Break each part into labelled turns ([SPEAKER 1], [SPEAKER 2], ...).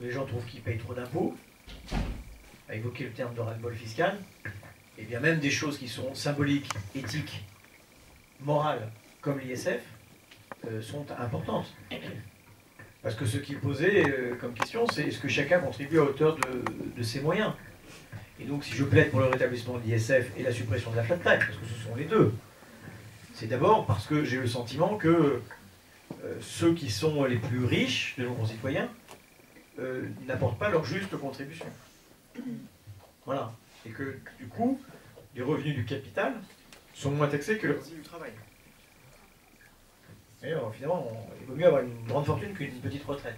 [SPEAKER 1] les gens trouvent qu'ils payent trop d'impôts, à évoquer le terme de ras-le-bol fiscal, et bien même des choses qui sont symboliques, éthiques, morales, comme l'ISF, sont importantes. Parce que ce qui est posé comme question, c'est est-ce que chacun contribue à hauteur de ses moyens. Et donc si je plaide pour le rétablissement de l'ISF et la suppression de la flat tax, parce que ce sont les deux, c'est d'abord parce que j'ai le sentiment que ceux qui sont les plus riches de nos concitoyens n'apportent pas leur juste contribution. Voilà. Et que du coup, les revenus du capital sont moins taxés que les revenus du travail. Et alors, finalement, il vaut mieux avoir une grande fortune qu'une petite retraite.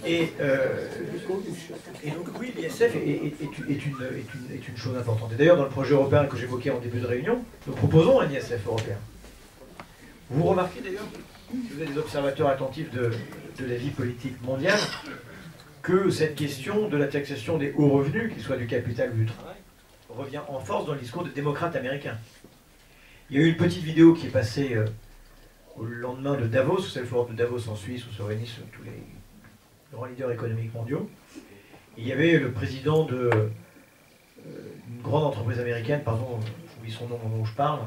[SPEAKER 1] Et donc oui, l'ISF est une chose importante. Et d'ailleurs, dans le projet européen que j'évoquais en début de réunion, nous proposons un ISF européen. Vous remarquez d'ailleurs, si vous êtes des observateurs attentifs de la vie politique mondiale, que cette question de la taxation des hauts revenus, qu'ils soient du capital ou du travail, revient en force dans le discours des démocrates américains. Il y a eu une petite vidéo qui est passée au lendemain de Davos, c'est le forum de Davos en Suisse où se réunissent tous les grands leaders économiques mondiaux. Et il y avait le président d'une grande entreprise américaine, pardon, j'oublie son nom au moment où je parle,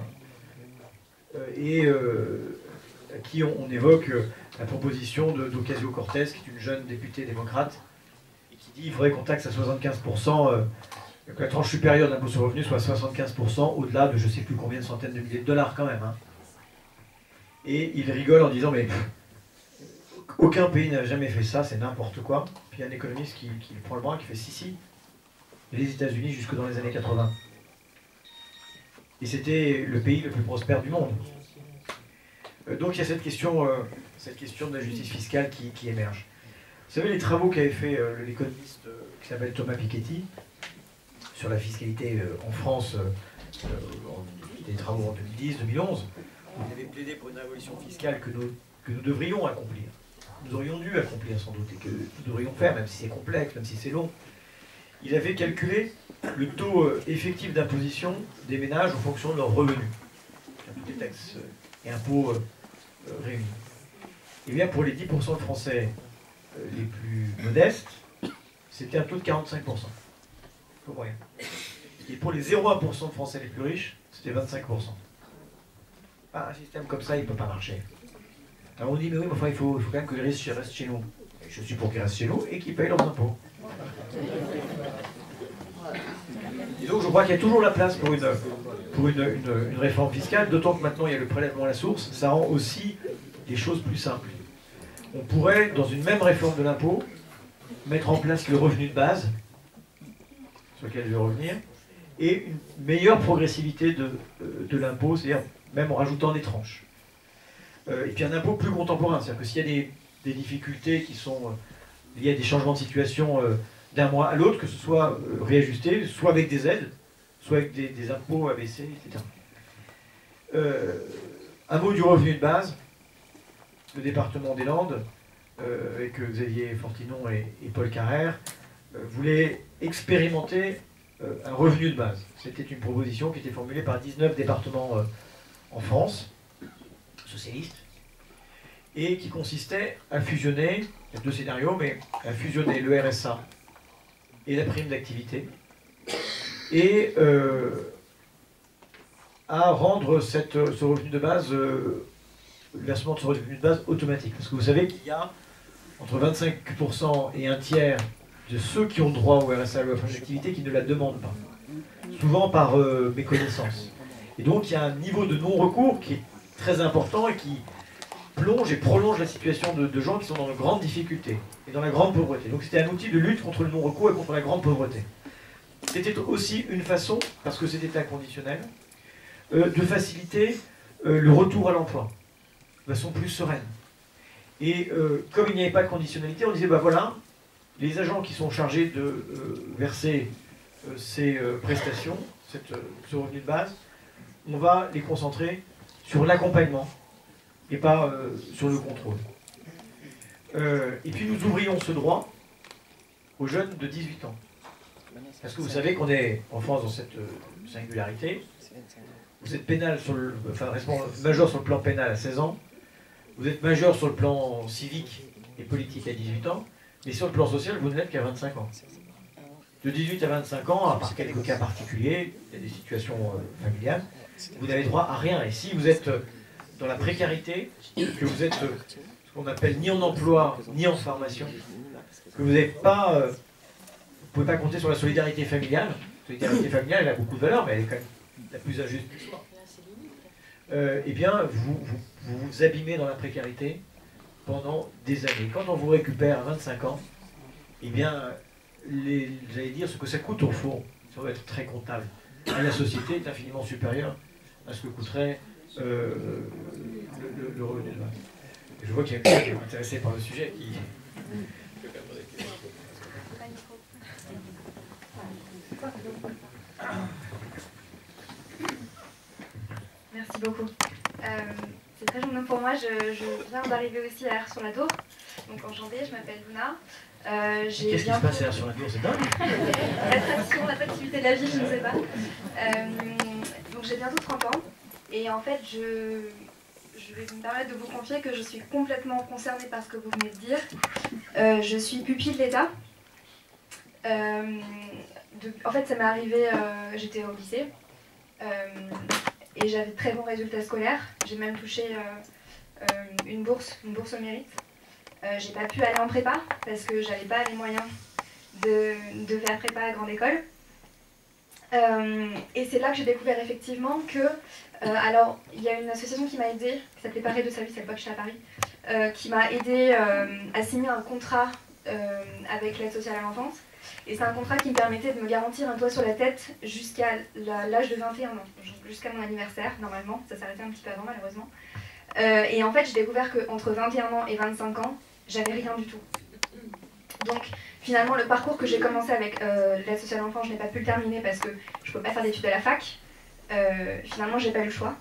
[SPEAKER 1] et à qui on évoque la proposition d'Ocasio-Cortez, qui est une jeune députée démocrate, et qui dit qu'il faudrait qu'on taxe à 75%, que la tranche supérieure de l'impôt sur le revenu soit 75%, au-delà de je ne sais plus combien de centaines de milliers de dollars quand même. Hein. Et il rigole en disant mais aucun pays n'a jamais fait ça, c'est n'importe quoi. Puis il y a un économiste qui prend le bras, qui fait si, les États-Unis jusque dans les années 80. Et c'était le pays le plus prospère du monde. Donc il y a cette question de la justice fiscale qui émerge. Vous savez les travaux qu'avait fait l'économiste qui s'appelle Thomas Piketty sur la fiscalité en France, des travaux en 2010, 2011, où il avait plaidé pour une révolution fiscale que nous devrions accomplir. Nous aurions dû accomplir sans doute, et que nous devrions faire, même si c'est complexe, même si c'est long. Il avait calculé le taux effectif d'imposition des ménages en fonction de leurs revenus, toutes les taxes et impôts réunis. Et bien pour les 10% de Français les plus modestes, c'était un taux de 45%. Au moyen. Et pour les 0,1% de Français les plus riches, c'était 25%. Un système comme ça, il ne peut pas marcher. Alors on dit, mais oui, mais enfin, il faut quand même que les riches restent chez nous. Et je suis pour qu'ils restent chez nous et qu'ils payent leurs impôts. Et donc je crois qu'il y a toujours la place pour une réforme fiscale, d'autant que maintenant il y a le prélèvement à la source, ça rend aussi les choses plus simples. On pourrait, dans une même réforme de l'impôt, mettre en place le revenu de base, sur lequel je vais revenir, et une meilleure progressivité de l'impôt, c'est-à-dire même en rajoutant des tranches. Et puis un impôt plus contemporain, c'est-à-dire que s'il y a des difficultés qui sont liées à des changements de situation d'un mois à l'autre, que ce soit réajusté, soit avec des aides, soit avec des impôts abaissés, etc. Un mot du revenu de base. Le département des Landes, avec Xavier Fortinon et Paul Carrère, voulait expérimenter un revenu de base. C'était une proposition qui était formulée par 19 départements en France, socialistes, et qui consistait à fusionner, il y a deux scénarios, mais à fusionner le RSA et la prime d'activité, et à rendre ce revenu de base, le versement de ce revenu de base automatique. Parce que vous savez qu'il y a entre 25% et un tiers de ceux qui ont droit au RSA ou à la prime d'activité qui ne la demandent pas. Souvent par méconnaissance. Et donc il y a un niveau de non-recours qui est très important et qui plonge et prolonge la situation de gens qui sont dans de grandes difficultés et dans la grande pauvreté. Donc c'était un outil de lutte contre le non-recours et contre la grande pauvreté. C'était aussi une façon, parce que c'était inconditionnel, de faciliter le retour à l'emploi de façon plus sereine. Et comme il n'y avait pas de conditionnalité, on disait, bah voilà, les agents qui sont chargés de verser ces prestations, ce revenu de base, on va les concentrer sur l'accompagnement et pas sur le contrôle. Et puis nous ouvrions ce droit aux jeunes de 18 ans. Parce que vous savez qu'on est en France dans cette singularité. Vous êtes pénal majeur sur le plan pénal à 16 ans, vous êtes majeur sur le plan civique et politique à 18 ans, mais sur le plan social, vous ne l'êtes qu'à 25 ans. De 18 à 25 ans, à part quelques cas particuliers, il y a des situations familiales, vous n'avez droit à rien. Et si vous êtes dans la précarité, que vous êtes ce qu'on appelle ni en emploi, ni en formation, que vous n'avez pas, vous ne pouvez pas compter sur la solidarité familiale. La solidarité familiale, elle a beaucoup de valeur, mais elle est quand même la plus injuste qui soit. Eh bien, vous vous abîmez dans la précarité pendant des années. Quand on vous récupère à 25 ans, eh bien, j'allais dire, ce que ça coûte au fond, ça va être très comptable, à la société est infiniment supérieur à ce que coûterait le revenu de base. Et je vois qu'il y a quelqu'un qui est intéressé par le sujet qui...
[SPEAKER 2] Merci beaucoup. C'est très gênant pour moi, je viens d'arriver aussi à Ars-sur-la-Tour, donc en janvier, je m'appelle Luna.
[SPEAKER 1] Qu'est-ce qui se passe à Ars-sur-la-Tour, c'est dingue?
[SPEAKER 2] L'attraction, l'attractivité de la ville, je ne sais pas. Donc j'ai bientôt 30 ans, et en fait je vais me permettre de vous confier que je suis complètement concernée par ce que vous venez de dire. Je suis pupille de l'État. En fait ça m'est arrivé, j'étais au lycée, et j'avais de très bons résultats scolaires. J'ai même touché une bourse au mérite. J'ai pas pu aller en prépa parce que j'avais pas les moyens de faire prépa à grande école. Et c'est là que j'ai découvert effectivement que, alors il y a une association qui m'a aidée, qui s'appelait Paris de Service à l'époque, j'étais à Paris, qui m'a aidée à signer un contrat avec l'aide sociale à l'enfance. Et c'est un contrat qui me permettait de me garantir un toit sur la tête jusqu'à l'âge de 21 ans, jusqu'à mon anniversaire normalement, ça s'arrêtait un petit peu avant malheureusement. Et en fait j'ai découvert qu'entre 21 ans et 25 ans, j'avais rien du tout. Donc finalement le parcours que j'ai commencé avec l'aide sociale à l'enfance, je n'ai pas pu le terminer parce que je ne peux pas faire d'études à la fac. Finalement j'ai pas eu le choix.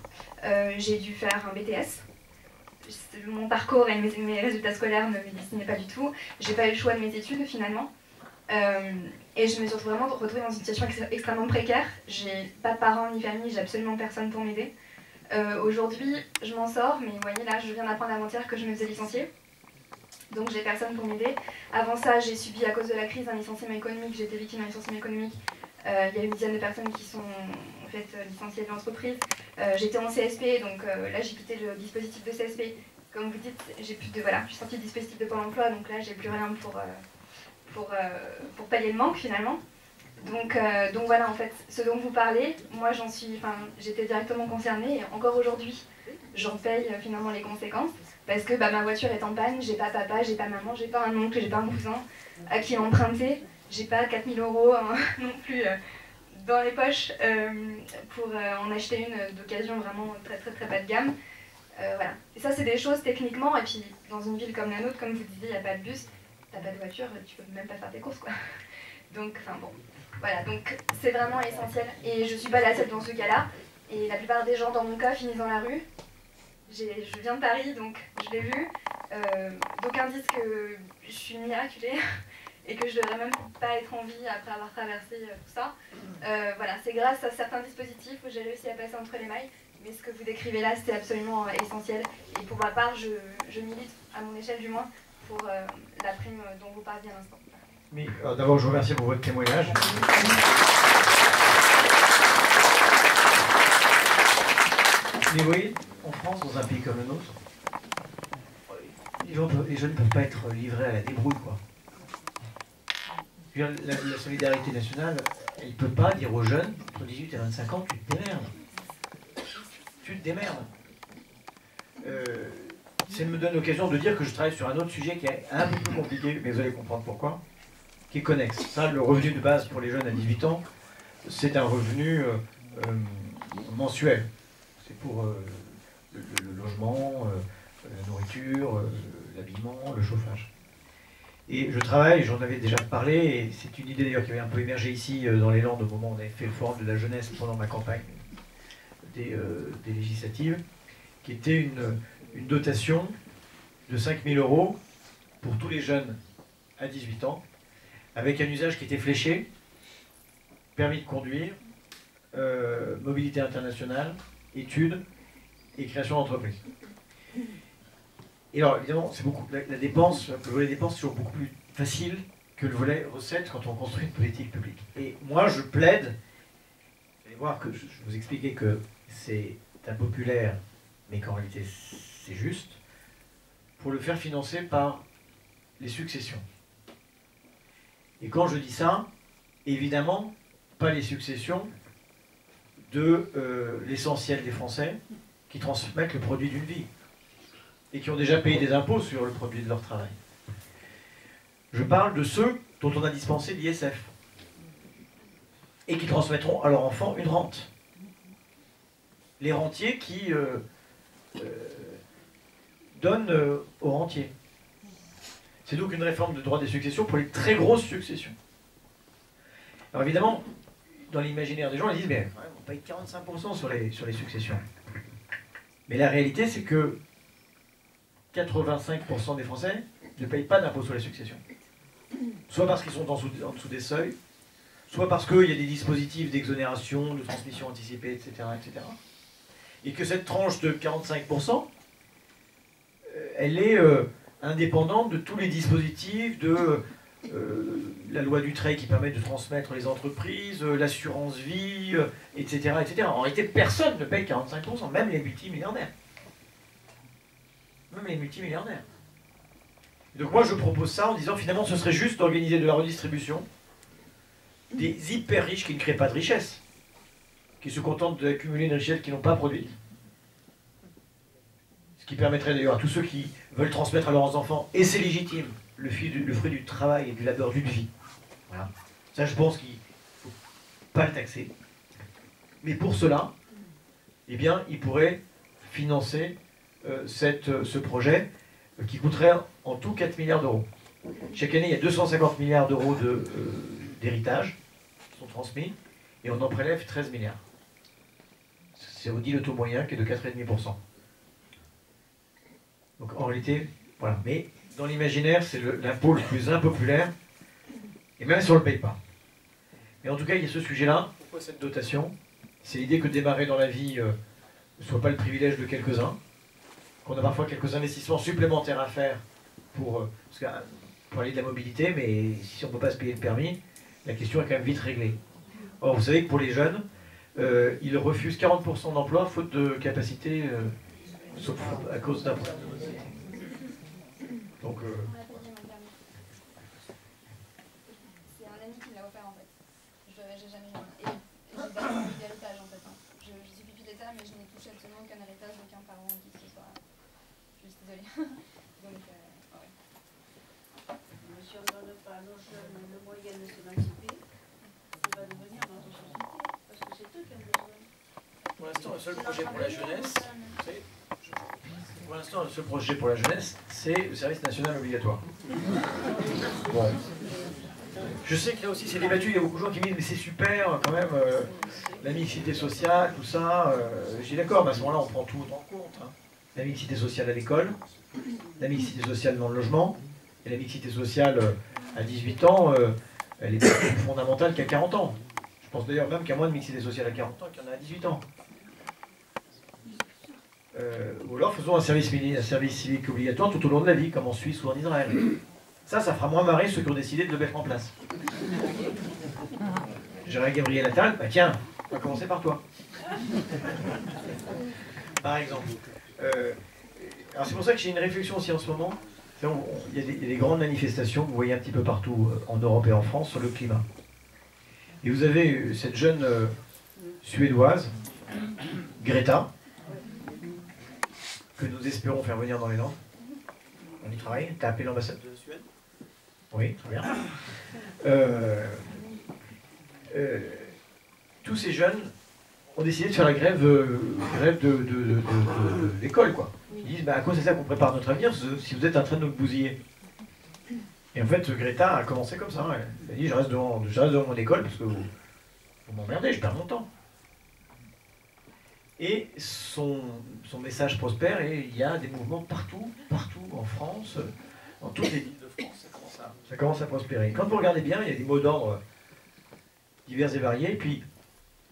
[SPEAKER 2] J'ai dû faire un BTS. Mon parcours et mes résultats scolaires ne me destinaient pas du tout. J'ai pas eu le choix de mes études finalement. Et je me suis vraiment retrouvée dans une situation extrêmement précaire. J'ai pas de parents ni famille, j'ai absolument personne pour m'aider. Aujourd'hui, je m'en sors, mais vous voyez là, je viens d'apprendre avant-hier que je me faisais licencier. Donc j'ai personne pour m'aider. Avant ça, j'ai subi à cause de la crise un licenciement économique, j'ai été victime d'un licenciement économique. Il y a une dizaine de personnes qui sont en fait licenciées de l'entreprise. J'étais en CSP, donc là j'ai quitté le dispositif de CSP. Comme vous dites, j'ai plus de voilà, je suis sortie du dispositif de Pôle emploi, donc là j'ai plus rien pour payer le manque finalement. Donc voilà, en fait, ce dont vous parlez, moi j'étais directement concernée et encore aujourd'hui, j'en paye finalement les conséquences parce que ma voiture est en panne, j'ai pas papa, j'ai pas maman, j'ai pas un oncle, j'ai pas un cousin à qui emprunter, j'ai pas 4000 € non plus dans les poches pour en acheter une d'occasion vraiment très très très bas de gamme. Voilà. Et ça c'est des choses techniquement, et puis dans une ville comme la nôtre, comme vous disiez, il n'y a pas de bus, t'as pas de voiture, tu peux même pas faire tes courses quoi. Donc enfin bon. Voilà, donc c'est vraiment essentiel. Et je suis pas la seule dans ce cas-là. Et la plupart des gens dans mon cas finissent dans la rue. Je viens de Paris, donc je l'ai vu. D'aucuns disent que je suis miraculée et que je devrais même pas être en vie après avoir traversé tout ça. Voilà, c'est grâce à certains dispositifs où j'ai réussi à passer entre les mailles. Mais ce que vous décrivez là, c'est absolument essentiel. Et pour ma part, je milite, à mon échelle du moins, pour la prime dont vous parliez à l'instant.
[SPEAKER 1] Mais d'abord, je vous remercie pour votre témoignage. Mais vous voyez, en France, dans un pays comme le nôtre, les jeunes ne peuvent pas être livrés à la débrouille, quoi. Je veux dire, la solidarité nationale, elle ne peut pas dire aux jeunes, entre 18 et 25 ans, tu te démerdes. Tu te démerdes. Ça me donne l'occasion de dire que je travaille sur un autre sujet qui est un peu plus compliqué, mais vous allez comprendre pourquoi, qui est connexe. Ça, le revenu de base pour les jeunes à 18 ans, c'est un revenu mensuel. C'est pour le logement, la nourriture, l'habillement, le chauffage. Et je travaille, j'en avais déjà parlé, et c'est une idée d'ailleurs qui avait un peu émergé ici dans les Landes au moment où on avait fait le forum de la jeunesse pendant ma campagne des législatives, qui était une dotation de 5 000 € pour tous les jeunes à 18 ans, avec un usage qui était fléché, permis de conduire, mobilité internationale, études et création d'entreprise. Et alors, évidemment, c'est beaucoup, la dépense, le volet dépenses, c'est toujours beaucoup plus facile que le volet recettes quand on construit une politique publique. Et moi, je plaide, vous allez voir que je vous expliquais que c'est impopulaire, mais qu'en réalité, c'est juste, pour le faire financer par les successions. Et quand je dis ça, évidemment, pas les successions de l'essentiel des Français qui transmettent le produit d'une vie et qui ont déjà payé des impôts sur le produit de leur travail. Je parle de ceux dont on a dispensé l'ISF et qui transmettront à leur enfant une rente. Les rentiers qui donnent aux rentiers. C'est donc une réforme de droit des successions pour les très grosses successions. Alors évidemment, dans l'imaginaire des gens, ils disent mais on paye 45% sur les successions. Mais la réalité, c'est que 85% des Français ne payent pas d'impôt sur les successions. Soit parce qu'ils sont en dessous des seuils, soit parce qu'il y a des dispositifs d'exonération, de transmission anticipée, etc., etc. Et que cette tranche de 45%, elle est indépendante de tous les dispositifs de la loi Dutreil qui permet de transmettre les entreprises, l'assurance vie, etc., etc. En réalité, personne ne paye 45%, même les multimilliardaires. Même les multimilliardaires. Donc moi, je propose ça en disant finalement, ce serait juste d'organiser de la redistribution des hyper riches qui ne créent pas de richesse, qui se contentent d'accumuler une richesse qu'ils n'ont pas produite. Ce qui permettrait d'ailleurs à tous ceux qui veulent transmettre à leurs enfants, et c'est légitime, le fruit du travail et du labeur d'une vie. Voilà. Ça, je pense qu'il ne faut pas le taxer. Mais pour cela, eh bien, il pourrait financer ce projet qui coûterait en tout 4 milliards d'euros. Chaque année, il y a 250 milliards d'euros d'héritage qui sont transmis, et on en prélève 13 milliards. C'est dit le taux moyen qui est de 4,5%. Donc en réalité, voilà. Mais dans l'imaginaire, c'est l'impôt le plus impopulaire, et même si on ne le paye pas. Mais en tout cas, il y a ce sujet-là. Pourquoi cette dotation? C'est l'idée que démarrer dans la vie ne soit pas le privilège de quelques-uns, qu'on a parfois quelques investissements supplémentaires à faire pour aller de la mobilité, mais si on ne peut pas se payer le permis, la question est quand même vite réglée. Or, vous savez que pour les jeunes, ils refusent 40% d'emploi faute de capacité, sauf à cause d'un problème. Donc,
[SPEAKER 2] c'est un ami qui me l'a offert en fait. J'ai jamais eu un. Et j'ai d'abord eu d'héritage en fait. Je suis pupille d'État, mais je n'ai touché absolument aucun héritage d'aucun parent qui ce soit. Je suis désolée. Donc, ouais.
[SPEAKER 3] Mais si on ne donne pas à nos jeunes le moyen de s'émanciper, il va devenir notre société. Parce que c'est eux qui ont besoin.
[SPEAKER 1] pour l'instant, le seul projet pour la jeunesse, c'est le service national obligatoire. Bon. Je sais que là aussi c'est débattu, il y a beaucoup de gens qui me disent mais c'est super quand même, la mixité sociale, tout ça, je dis d'accord, mais à ce moment-là on prend tout en compte. Hein. La mixité sociale à l'école, la mixité sociale dans le logement, et la mixité sociale à 18 ans, elle est plus fondamentale qu'à 40 ans. Je pense d'ailleurs même qu'il y a moins de mixité sociale à 40 ans qu'il y en a à 18 ans. Ou alors faisons un service civique obligatoire tout au long de la vie, comme en Suisse ou en Israël. Ça fera moins marrer ceux qui ont décidé de le mettre en place. J'irai Gabriel Attal, bah tiens, on va commencer par toi. Par exemple. Alors c'est pour ça que j'ai une réflexion aussi en ce moment. Il y a des grandes manifestations que vous voyez un petit peu partout en Europe et en France sur le climat. Et vous avez cette jeune Suédoise, Greta, que nous espérons faire venir dans les Landes. On y travaille. T'as appelé l'ambassade de Suède? Oui, très bien. Tous ces jeunes ont décidé de faire la grève d'école, quoi. Ils disent, bah, à quoi c'est ça qu'on prépare notre avenir si vous êtes en train de nous bousiller? Et en fait, Greta a commencé comme ça. Elle a dit, je reste devant mon école parce que vous m'emmerdez, je perds mon temps. Et son message prospère et il y a des mouvements partout en France, dans toutes les villes de France, ça commence à prospérer. Et quand vous regardez bien, il y a des mots d'ordre divers et variés, et puis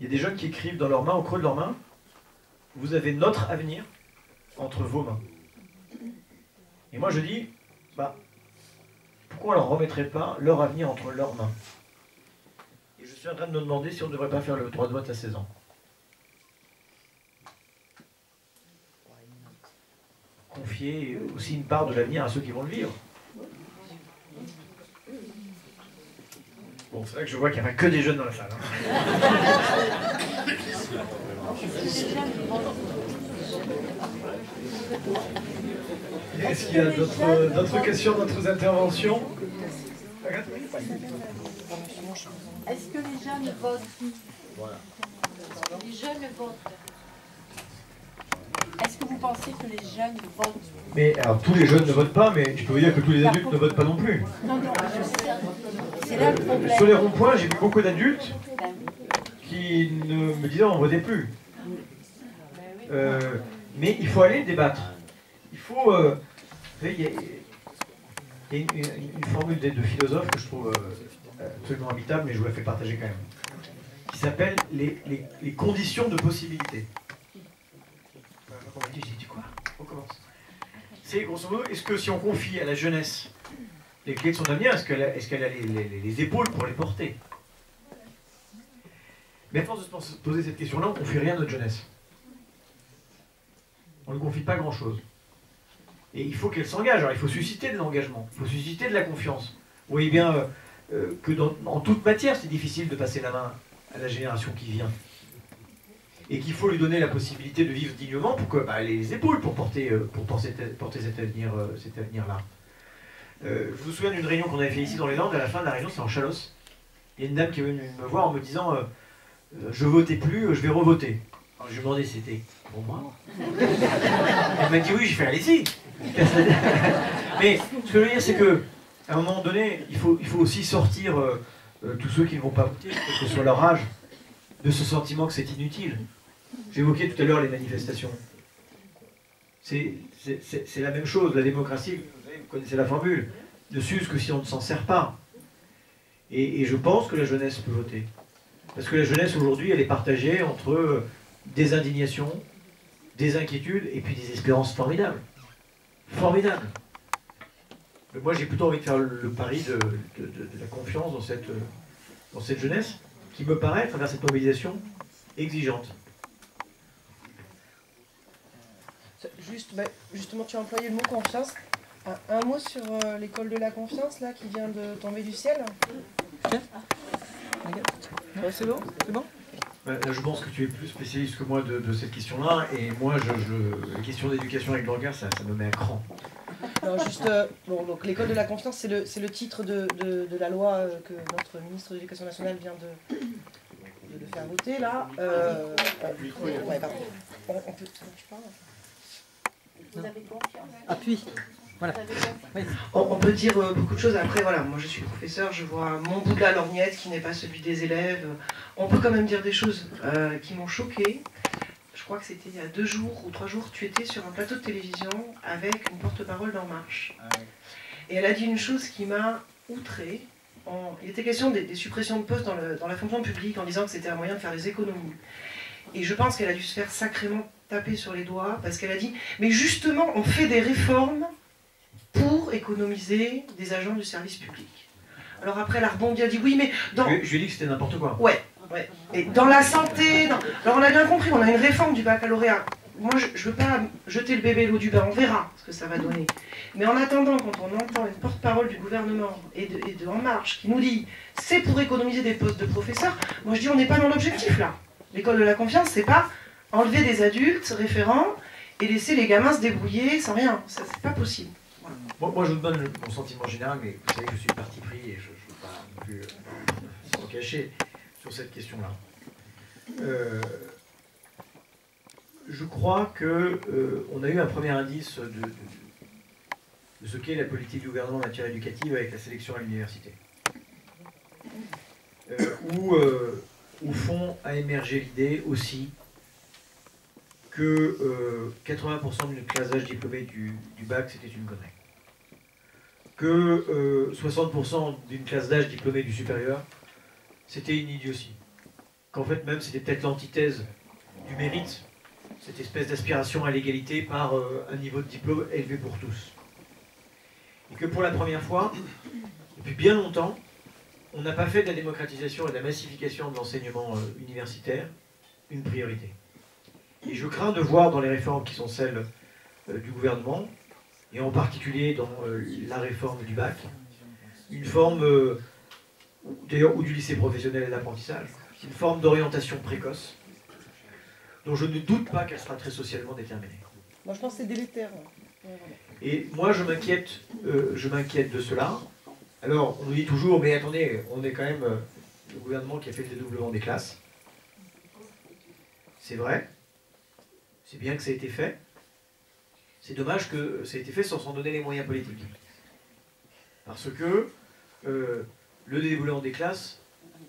[SPEAKER 1] il y a des jeunes qui écrivent dans leurs mains, au creux de leurs mains, vous avez notre avenir entre vos mains. Et moi je dis, bah, pourquoi on ne leur remettrait pas leur avenir entre leurs mains? Et je suis en train de me demander si on ne devrait pas faire le droit de vote à 16 ans. Confier aussi une part de l'avenir à ceux qui vont le vivre. Bon, c'est vrai que je vois qu'il n'y a pas que des jeunes dans la salle. Hein. Est-ce qu'il y a d'autres questions, d'autres interventions?
[SPEAKER 3] Est-ce que les jeunes votent? Les jeunes votent. Est-ce que vous pensez que les jeunes votent?
[SPEAKER 1] Mais alors tous les jeunes ne votent pas, mais je peux vous dire que tous les adultes ne votent pas non plus.
[SPEAKER 3] Non, c'est là le problème.
[SPEAKER 1] Sur les ronds-points, j'ai vu beaucoup d'adultes qui ne me disaient on ne votait plus. Mais il faut aller débattre. Il faut... il y a une formule de philosophe que je trouve absolument habitable, mais je vous la fais partager quand même, qui s'appelle les conditions de possibilité. J'ai dit quoi? On commence. C'est grosso modo, est-ce que si on confie à la jeunesse les clés de son avenir, est-ce qu'elle a les épaules pour les porter? Mais à force de se poser cette question-là, on ne confie rien à notre jeunesse. On ne confie pas grand-chose. Et il faut qu'elle s'engage. Alors il faut susciter de l'engagement, il faut susciter de la confiance. Vous voyez bien que en toute matière, c'est difficile de passer la main à la génération qui vient. Et qu'il faut lui donner la possibilité de vivre dignement pour qu'elle ait les épaules pour porter cet avenir-là. Je vous souviens d'une réunion qu'on avait fait ici dans les Landes. À la fin de la réunion, c'est en Chalosse. Il y a une dame qui est venue me voir en me disant je votais plus, je vais revoter. Alors je lui ai demandé si c'était pour moi. Elle m'a dit oui, j'ai fait allez-y. Mais ce que je veux dire, c'est que à un moment donné, il faut aussi sortir tous ceux qui ne vont pas voter, quel que soit leur âge, de ce sentiment que c'est inutile. J'évoquais tout à l'heure les manifestations. C'est la même chose, la démocratie, vous connaissez la formule, ne s'use que si on ne s'en sert pas. Et je pense que la jeunesse peut voter. Parce que la jeunesse aujourd'hui, elle est partagée entre des indignations, des inquiétudes et puis des espérances formidables. Formidables. Mais moi j'ai plutôt envie de faire le pari de la confiance dans cette jeunesse qui me paraît, à travers cette mobilisation, exigeante.
[SPEAKER 4] Justement, tu as employé le mot confiance. Un mot sur l'école de la confiance là qui vient de tomber du ciel. C'est bon? C'est bon?
[SPEAKER 1] Je pense que tu es plus spécialiste que moi de cette question-là, et moi, les questions d'éducation avec le regard, ça me met à cran.
[SPEAKER 4] Non, juste, donc l'école de la confiance, c'est le titre de la loi que notre ministre de l'Éducation nationale vient de faire voter là. Ouais, pardon. On peut. Tu parles?
[SPEAKER 3] Vous avez confiance?
[SPEAKER 5] Appui. Voilà. Oui.
[SPEAKER 4] On peut dire beaucoup de choses. Après, voilà, moi je suis professeur, je vois mon bout de la lorgnette qui n'est pas celui des élèves. On peut quand même dire des choses qui m'ont choquée. Je crois que c'était il y a 2 jours ou 3 jours, tu étais sur un plateau de télévision avec une porte-parole d'En Marche. Et elle a dit une chose qui m'a outrée. Il était question des suppressions de postes dans la fonction publique en disant que c'était un moyen de faire des économies. Et je pense qu'elle a dû se faire sacrément taper sur les doigts parce qu'elle a dit « Mais justement, on fait des réformes pour économiser des agents du service public. » Alors après, elle a rebondi, elle a dit « Oui, mais dans... »
[SPEAKER 1] Je lui ai dit que c'était n'importe quoi.
[SPEAKER 4] Ouais. Et dans la santé... Alors on a bien compris, on a une réforme du baccalauréat. Moi, je ne veux pas jeter le bébé à l'eau du bain, on verra ce que ça va donner. Mais en attendant, quand on entend une porte-parole du gouvernement et de En Marche qui nous dit « C'est pour économiser des postes de professeurs », moi je dis « On n'est pas dans l'objectif là. L'école de la confiance, c'est pas enlever des adultes référents et laisser les gamins se débrouiller sans rien. Ça, c'est pas possible. Voilà.
[SPEAKER 1] Moi, je vous donne mon sentiment général, mais vous savez que je suis parti pris et je ne veux pas non plus s'en cacher sur cette question-là. Je crois qu'on a eu un premier indice de ce qu'est la politique du gouvernement en matière éducative avec la sélection à l'université. Où, au fond, a émergé l'idée aussi que 80% d'une classe d'âge diplômée du bac, c'était une connerie. Que 60% d'une classe d'âge diplômée du supérieur, c'était une idiotie. Qu'en fait, même, c'était peut-être l'antithèse du mérite, cette espèce d'aspiration à l'égalité par un niveau de diplôme élevé pour tous. Et que pour la première fois, depuis bien longtemps, on n'a pas fait de la démocratisation et de la massification de l'enseignement universitaire une priorité. Et je crains de voir dans les réformes qui sont celles du gouvernement, et en particulier dans la réforme du bac, une forme, d'ailleurs, ou du lycée professionnel et de l'apprentissage, une forme d'orientation précoce, dont je ne doute pas qu'elle sera très socialement déterminée.
[SPEAKER 6] Moi, je pense que c'est délétère.
[SPEAKER 1] Et moi, je m'inquiète de cela. Alors, on nous dit toujours, mais attendez, on est quand même le gouvernement qui a fait le dédoublement des classes. C'est vrai. C'est bien que ça ait été fait. C'est dommage que ça ait été fait sans s'en donner les moyens politiques. Parce que le dédoublement des classes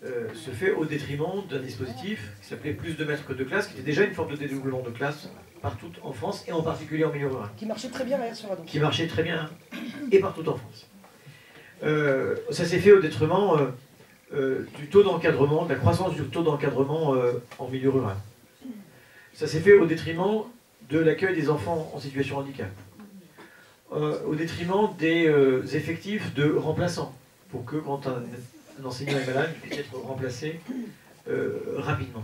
[SPEAKER 1] se fait au détriment d'un dispositif qui s'appelait plus de maîtres que de classe, qui était déjà une forme de dédoublement de classe partout en France, et en particulier en milieu rural.
[SPEAKER 6] Qui marchait très bien d'ailleurs sur la
[SPEAKER 1] Qui marchait très bien, et partout en France. Ça s'est fait au détriment du taux d'encadrement, de la croissance du taux d'encadrement en milieu rural. Ça s'est fait au détriment de l'accueil des enfants en situation de handicap. Au détriment des effectifs de remplaçants, pour que quand un enseignant est malade, il puisse être remplacé rapidement.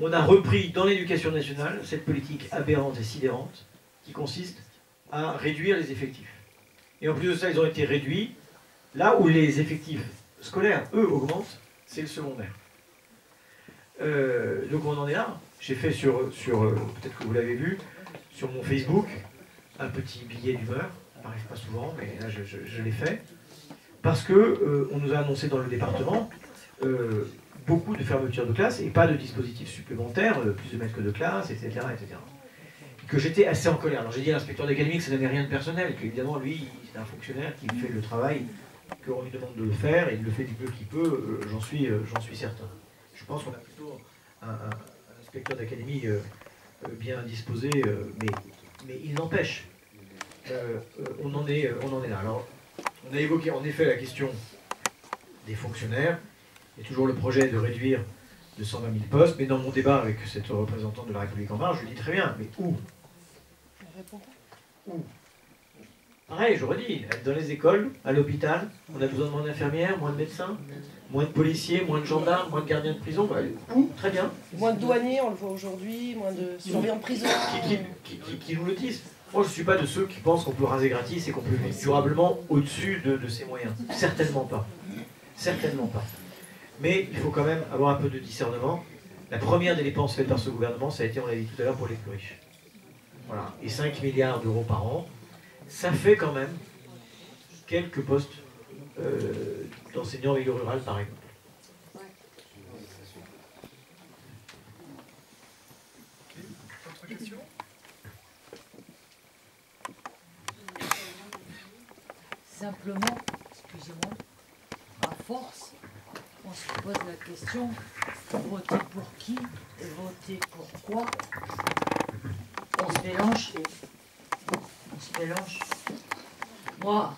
[SPEAKER 1] On a repris dans l'éducation nationale cette politique aberrante et sidérante qui consiste à réduire les effectifs. Et en plus de ça, ils ont été réduits là où les effectifs scolaires, eux, augmentent, c'est le secondaire. Donc on en est là. J'ai fait peut-être que vous l'avez vu, sur mon Facebook, un petit billet d'humeur. Ça n'arrive pas souvent, mais là je l'ai fait. Parce que on nous a annoncé dans le département beaucoup de fermetures de classes et pas de dispositifs supplémentaires, plus de maîtres que de classe, etc. etc. Que j'étais assez en colère. Alors j'ai dit à l'inspecteur d'académie que ça n'avait rien de personnel, qu'évidemment lui, c'est un fonctionnaire qui fait le travail qu'on lui demande de le faire, et il le fait du peu qu'il peut, j'en suis certain. Je pense qu'on a plutôt un inspecteur d'académie bien disposé, mais il n'empêche, on en est là. Alors, on a évoqué en effet la question des fonctionnaires. Il y a toujours le projet de réduire de 120 000 postes, mais dans mon débat avec cette représentante de la République en marche, je lui dis très bien, mais où? Où? Pareil, je redis, dans les écoles, à l'hôpital, on a besoin de moins d'infirmières, moins de médecins, moins de policiers, moins de gendarmes, moins de gardiens de prison. Bah, où? Très bien.
[SPEAKER 6] Moins de douaniers, on le voit aujourd'hui, moins de surveillants de prison.
[SPEAKER 1] Qui nous le disent. Moi, je ne suis pas de ceux qui pensent qu'on peut raser gratis et qu'on peut vivre durablement au-dessus de ces moyens. Certainement pas. Certainement pas. Mais il faut quand même avoir un peu de discernement. La première des dépenses faites par ce gouvernement, ça a été, on l'a dit tout à l'heure, pour les plus riches. Voilà. Et 5 milliards d'euros par an, ça fait quand même quelques postes d'enseignants en milieu rural, par exemple.
[SPEAKER 7] Autre question ?
[SPEAKER 5] Simplement, excusez-moi, à force, on se pose la question, voter pour qui et voter pourquoi? On se mélange. On se mélange. Moi.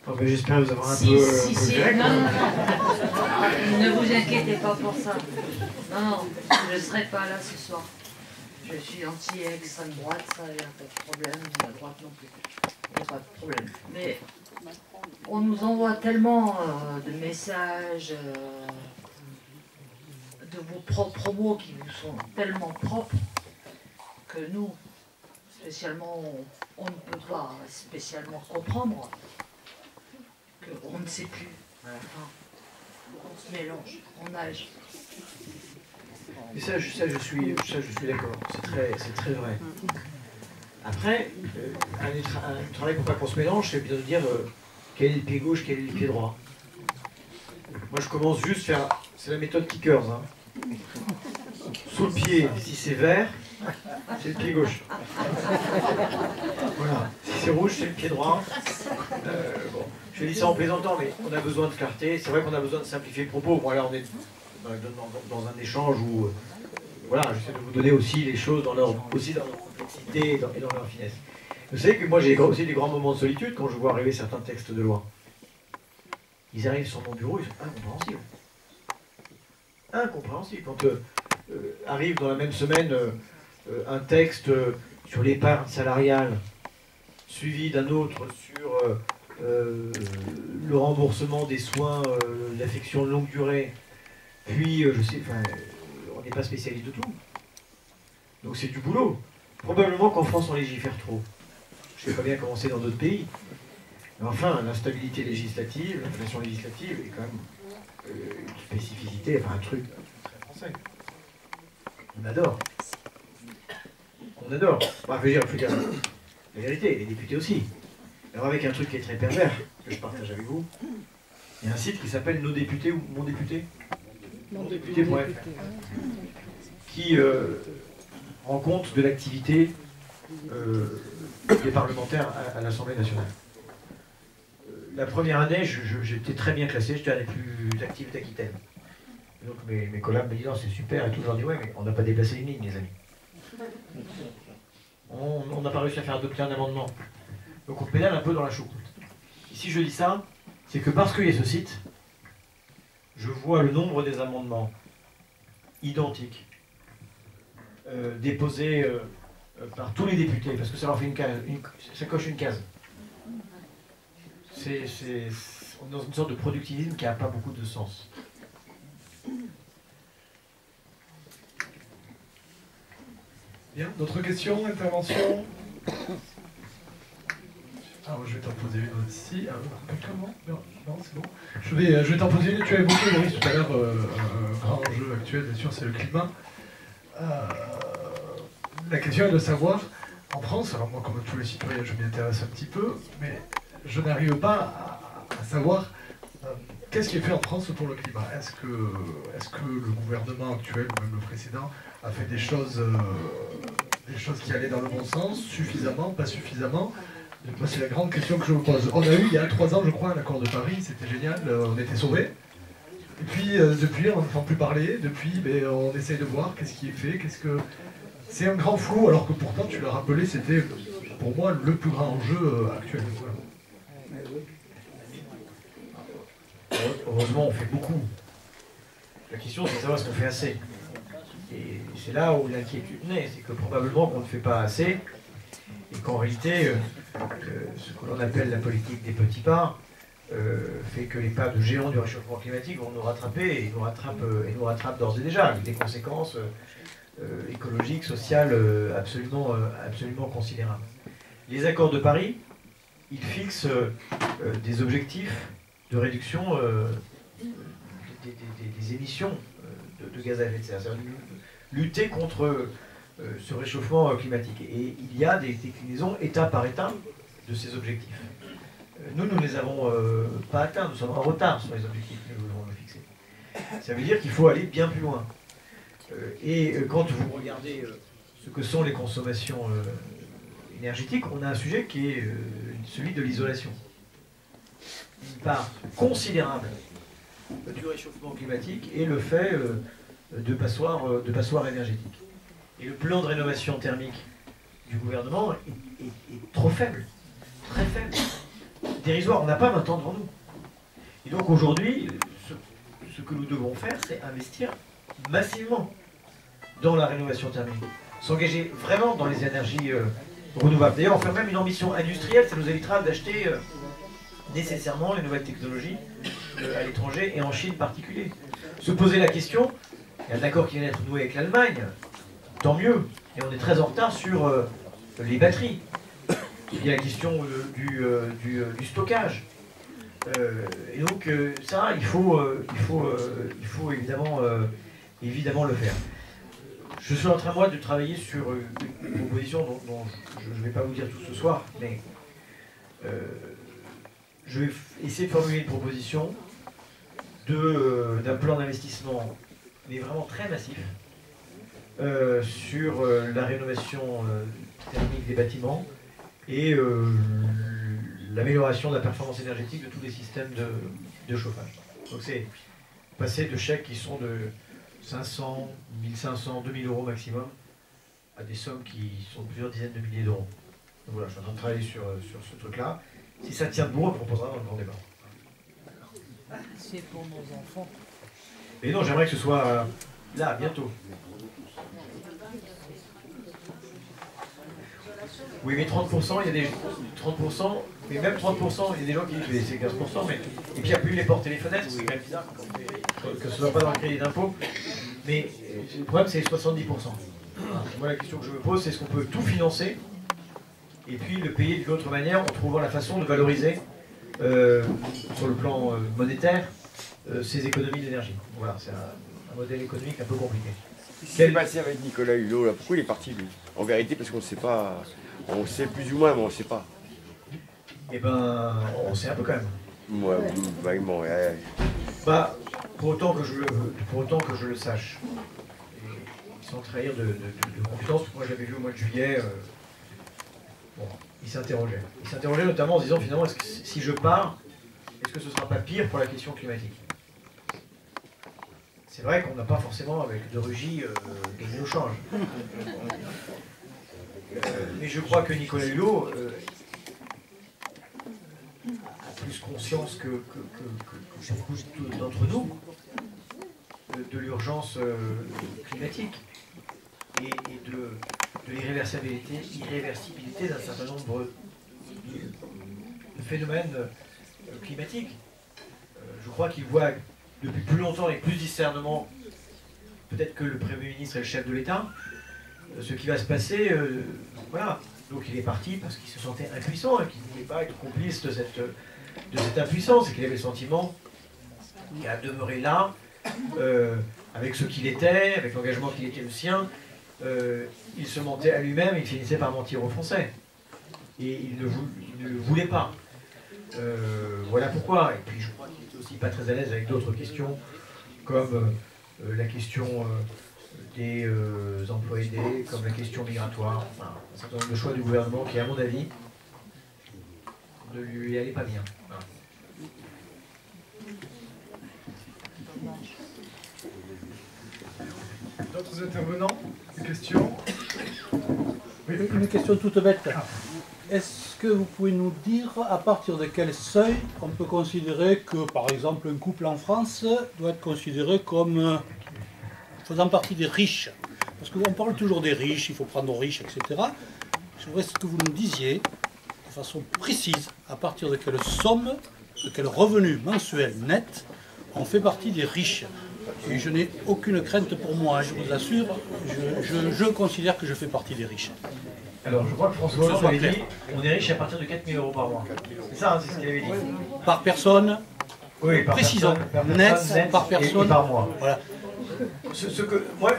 [SPEAKER 1] Oh, j'espère vous avoir un peu
[SPEAKER 5] non, ne vous inquiétez pas pour ça. Non, je ne serai pas là ce soir. Je suis anti-extrême droite, ça, il n'y a pas de problème, la droite non plus. Il n'y a pas de problème. Mais on nous envoie tellement de messages, de vos propres mots qui vous sont tellement propres que nous, spécialement, on ne peut pas spécialement comprendre, qu'on ne sait plus à la fin. On se mélange, on nage.
[SPEAKER 1] Et ça, je suis d'accord, c'est très vrai. Après, un travail pour pas qu'on se mélange, c'est bien de dire quel est le pied gauche, quel est le pied droit. Moi, je commence juste à faire, c'est la méthode Kickers. Hein. Sous le pied, si c'est vert, c'est le pied gauche. Voilà. Si c'est rouge, c'est le pied droit. Bon. Je dis ça en plaisantant, mais on a besoin de clarté. C'est vrai qu'on a besoin de simplifier le propos. Bon, là, on est dans un échange où voilà, j'essaie de vous donner aussi les choses dans leur complexité et dans leur finesse. Vous savez que moi, j'ai aussi des grands moments de solitude quand je vois arriver certains textes de loi. Ils arrivent sur mon bureau, ils sont incompréhensibles. Incompréhensibles. Quand arrive dans la même semaine un texte sur l'épargne salariale, suivi d'un autre sur le remboursement des soins d'affection de longue durée, puis on n'est pas spécialiste de tout. Donc c'est du boulot. Probablement qu'en France on légifère trop. Je ne sais pas bien comment c'est dans d'autres pays. Mais enfin, l'instabilité législative, l'inflation législative est quand même une spécificité, enfin un truc très français. On adore. On adore. Bah, je veux dire, il faut dire la vérité, les députés aussi. Alors avec un truc qui est très pervers, que je partage avec vous, il y a un site qui s'appelle Nos députés ou Mon député, mondéputé.fr, qui rend compte de l'activité des parlementaires à l'Assemblée nationale. La première année, j'étais très bien classé, j'étais un des plus actifs d'Aquitaine. Donc mes collègues me disent non, c'est super et tout, je leur dis ouais, mais on n'a pas déplacé une ligne, les amis. On n'a pas réussi à faire adopter un amendement. Donc on pédale un peu dans la choucroute. Et si je dis ça, c'est que parce qu'il y a ce site, je vois le nombre des amendements identiques déposés par tous les députés, parce que ça leur fait une case, ça coche une case. On est dans une sorte de productivisme qui n'a pas beaucoup de sens.
[SPEAKER 7] Bien, d'autres questions, interventions? Alors, je vais t'en poser une autre ici. Quelqu'un, non, c'est bon. Je vais t'en poser une. Tu as évoqué, Maurice, tout à l'heure, un grand enjeu actuel, bien sûr, c'est le climat. La question est de savoir, en France, alors moi, comme tous les citoyens, je m'y intéresse un petit peu, mais je n'arrive pas à savoir qu'est-ce qui est fait en France pour le climat. Est-ce que le gouvernement actuel, ou même le précédent, a fait des choses qui allaient dans le bon sens, suffisamment, pas suffisamment? Moi, c'est la grande question que je vous pose. On a eu, il y a 3 ans, je crois, un accord de Paris, c'était génial, on était sauvés. Et puis, depuis, on n'entend plus parler, depuis, on essaye de voir qu'est-ce qui est fait, C'est un grand flou, alors que pourtant, tu l'as rappelé, c'était, pour moi, le plus grand enjeu actuel. Voilà.
[SPEAKER 1] Heureusement, on fait beaucoup. La question, c'est de savoir ce qu'on fait assez. Et c'est là où l'inquiétude naît, c'est que probablement qu'on ne fait pas assez, et qu'en réalité, ce que l'on appelle la politique des petits pas, fait que les pas de géants du réchauffement climatique vont nous rattraper, et nous rattrapent d'ores et déjà, avec des conséquences écologiques, sociales absolument considérables. Les accords de Paris, ils fixent des objectifs de réduction des émissions de gaz à effet de serre, c'est-à-dire lutter contre ce réchauffement climatique. Et il y a des déclinaisons état par état de ces objectifs. Nous ne les avons pas atteints, nous sommes en retard sur les objectifs que nous voulons fixer. Ça veut dire qu'il faut aller bien plus loin. Et quand vous regardez ce que sont les consommations énergétiques, on a un sujet qui est celui de l'isolation. Une part considérable du réchauffement climatique est le fait de passoires énergétiques. Et le plan de rénovation thermique du gouvernement est trop faible, très faible, dérisoire. On n'a pas 20 ans devant nous. Et donc aujourd'hui, ce que nous devons faire, c'est investir massivement dans la rénovation thermique, s'engager vraiment dans les énergies renouvelables. D'ailleurs, on fait même une ambition industrielle, ça nous évitera d'acheter nécessairement les nouvelles technologies à l'étranger et en Chine en particulier. Se poser la question, il y a un accord qui vient d'être noué avec l'Allemagne, tant mieux, et on est très en retard sur les batteries. Il y a la question du stockage. Et donc ça, il faut évidemment le faire. Je suis en train, moi, de travailler sur une proposition dont je ne vais pas vous dire tout ce soir, mais je vais essayer de formuler une proposition d'un plan d'investissement, mais vraiment très massif, sur la rénovation thermique des bâtiments et l'amélioration de la performance énergétique de tous les systèmes de chauffage. Donc c'est passer de chèques qui sont de 500, 1500, 2000 euros maximum à des sommes qui sont de plusieurs dizaines de milliers d'euros. Donc voilà, je suis en train de travailler sur ce truc-là. Si ça tient debout, on le proposera dans le grand débat.
[SPEAKER 6] C'est pour nos enfants.
[SPEAKER 1] Et non, j'aimerais que ce soit là, bientôt. Oui, mais 30%, il y a des 30%, mais même 30%, il y a des gens qui disent que c'est 15%, mais et puis il n'y a plus les portes téléphonnettes, c'est quand même bizarre que ce ne soit pas dans le crédit d'impôt. Mais le problème, c'est les 70%. Voilà. Moi, la question que je me pose, c'est est-ce qu'on peut tout financer et puis le payer d'une autre manière en trouvant la façon de valoriser sur le plan monétaire ces économies d'énergie. Voilà, c'est un modèle économique un peu compliqué.
[SPEAKER 8] Qu'est-ce qui s'est passé avec Nicolas Hulot là? Pourquoi il est parti lui? En vérité, parce qu'on ne sait pas. On sait plus ou moins, mais on ne sait pas.
[SPEAKER 1] Eh ben, on sait un peu quand même.
[SPEAKER 8] Ouais, vaguement, ouais.
[SPEAKER 1] Bah, pour autant que je le sache, et sans trahir de confiance, moi je l'avais vu au mois de juillet, bon, il s'interrogeait. Il s'interrogeait notamment en se disant finalement, est-ce que si je pars, est-ce que ce ne sera pas pire pour la question climatique? C'est vrai qu'on n'a pas forcément, avec de Rugy, gagné au change. Mais je crois que Nicolas Hulot a plus conscience que beaucoup d'entre nous de l'urgence climatique et de l'irréversibilité d'un certain nombre de phénomènes climatiques. Je crois qu'il voit depuis plus longtemps et plus discernement, peut-être que le Premier ministre et le chef de l'État, ce qui va se passer, voilà. Donc il est parti parce qu'il se sentait impuissant et qu'il ne voulait pas être complice de cette impuissance et qu'il avait le sentiment qu'à demeurer là, avec ce qu'il était, avec l'engagement qui était le sien, il se mentait à lui-même et il finissait par mentir aux Français. Et il ne le voulait pas. Voilà pourquoi. Et puis je crois qu'il était aussi pas très à l'aise avec d'autres questions, comme la question des emplois aidés, comme la question migratoire, enfin, un certain nombre de choix du gouvernement qui, à mon avis, ne lui allait pas bien. Voilà.
[SPEAKER 7] D'autres intervenants? Des questions?
[SPEAKER 9] Oui. Une question toute bête. Est-ce que vous pouvez nous dire à partir de quel seuil on peut considérer que, par exemple, un couple en France doit être considéré comme faisant partie des riches? Parce qu'on parle toujours des riches, il faut prendre aux riches, etc. Je voudrais que vous nous disiez, de façon précise, à partir de quelle somme, de quel revenu mensuel net, on fait partie des riches. Et je n'ai aucune crainte pour moi, je vous assure, je considère que je fais partie des riches.
[SPEAKER 1] Alors, je crois que François Hollande avait dit on est riche à partir de 4 000 € par mois. C'est ça, hein, c'est ce qu'il avait dit.
[SPEAKER 9] Par personne,
[SPEAKER 1] oui, par
[SPEAKER 9] précisons,
[SPEAKER 1] personne,
[SPEAKER 9] net, par personne.
[SPEAKER 1] Et par mois.
[SPEAKER 9] Voilà.
[SPEAKER 1] Moi,